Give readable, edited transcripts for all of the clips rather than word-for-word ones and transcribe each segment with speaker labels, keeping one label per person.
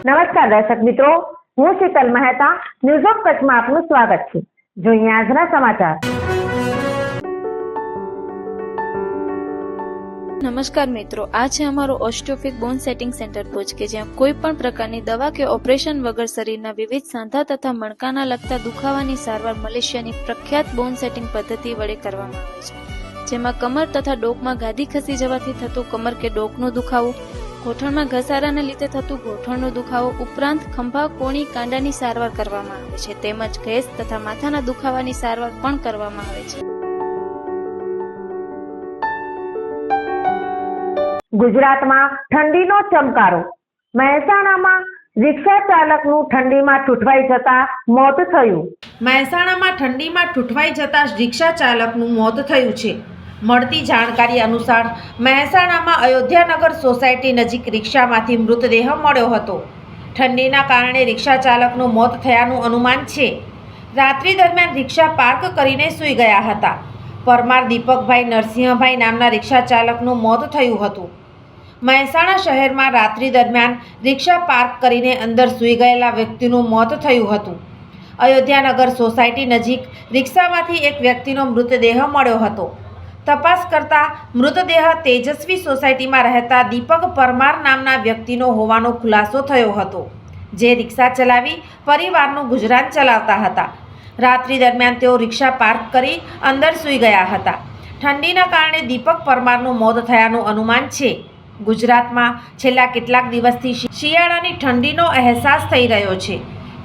Speaker 1: નમસ્કાર દર્શક મિત્રો, હું શીતલ મહેતા ન્યૂઝ ઓફ કચ્છમાં આપનું સ્વાગત છે। જોઈએ આજના સમાચાર।
Speaker 2: નમસ્કાર મિત્રો, આ છે અમારું ઓસ્ટિયોફિક બોન સેટિંગ સેન્ટર ભુજ કે જ્યાં કોઈ પણ પ્રકારની દવા કે ઓપરેશન વગર શરીરના વિવિધ સાંધા તથા મણકાના લગતા દુખાવાની સારવાર મલેશિયાની પ્રખ્યાત બોન સેટિંગ પદ્ધતિ વડે કરવામાં આવે છે, જેમાં કમર તથા ડોકમાં ગાદી ખસી જવાથી થતું કમર કે ડોકનો દુખાવો, ગોઠણમાં ઘસારાને લીધે થતું ગોઠણનો દુખાવો ઉપરાંત ખંભા, કોણી, કાંડાની સારવાર કરવામાં આવે છે, તેમજ ગેસ તથા માથાના દુખાવાની સારવાર પણ કરવામાં આવે છે।
Speaker 1: ગુજરાતમાં ઠંડીનો ચમકારો। મહેસાણામાં રિક્ષા ચાલકનું ઠંડીમાં ઠૂંઠવાઈ જતા મોત થયું।
Speaker 3: મહેસાણામાં ઠંડીમાં ઠૂંઠવાઈ જતા રિક્ષા ચાલકનું મોત થયું છે। મળતી જાણકારી અનુસાર મહેસાણામાં અયોધ્યાનગર સોસાયટી નજીક રિક્ષામાંથી મૃતદેહ મળ્યો હતો। ઠંડીના કારણે રિક્ષા ચાલકનું મોત થયાનું અનુમાન છે। રાત્રિ દરમિયાન રિક્ષા પાર્ક કરીને સૂઈ ગયા હતા। પરમાર દીપકભાઈ નરસિંહભાઈ નામના રિક્ષા ચાલકનું મોત થયું હતું। મહેસાણા શહેરમાં રાત્રિ દરમિયાન રિક્ષા પાર્ક કરીને અંદર સૂઈ ગયેલા વ્યક્તિનું મોત થયું હતું। અયોધ્યાનગર સોસાયટી નજીક રિક્ષામાંથી એક વ્યક્તિનો મૃતદેહ મળ્યો હતો। તપાસ કરતા મૃતદેહ તેજસ્વી સોસાયટીમાં રહેતા દીપક પરમાર નામના વ્યક્તિનો હોવાનો ખુલાસો થયો હતો, જે રિક્ષા ચલાવી પરિવારનું ગુજરાન ચલાવતા હતા। રાત્રિ દરમિયાન તેઓ રિક્ષા પાર્ક કરી અંદર સૂઈ ગયા હતા। ઠંડીના કારણે દીપક પરમારનું મોત થયાનું અનુમાન છે। ગુજરાતમાં છેલ્લા કેટલાક દિવસથી શિયાળાની ઠંડીનો અહેસાસ થઈ રહ્યો છે।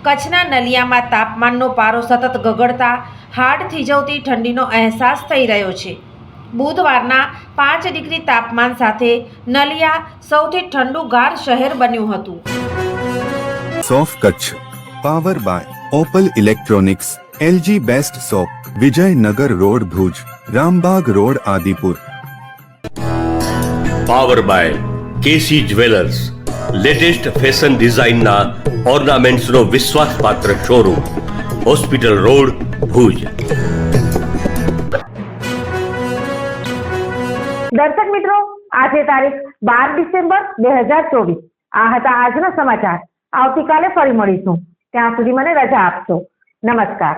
Speaker 3: કચ્છના નલિયામાં તાપમાનનો પારો સતત ગગડતા હાડ થીજવતી ઠંડીનો અહેસાસ થઈ રહ્યો છે। બુધવારના 5 ડિગ્રી તાપમાન સાથે નલિયા સૌથી ઠંડુગાર શહેર બન્યું હતું।
Speaker 4: સોફ Kutch power by Opal electronics, LG best shop, Vijaynagar road Bhuj, Rambag road Adipur.
Speaker 5: Power by KC jewellers, latest fashion ડિઝાઇનના ઓર્નામેન્ટ્સનો વિશ્વાસપાત્ર શોરૂમ, હોસ્પિટલ રોડ ભુજ।
Speaker 1: દર્શક મિત્રો, આજે તારીખ 12 ડિસેમ્બર 2024। આ હતા આજના સમાચાર। આવતીકાલે ફરી મળીશું, ત્યાં સુધી મને રજા આપશો। નમસ્કાર।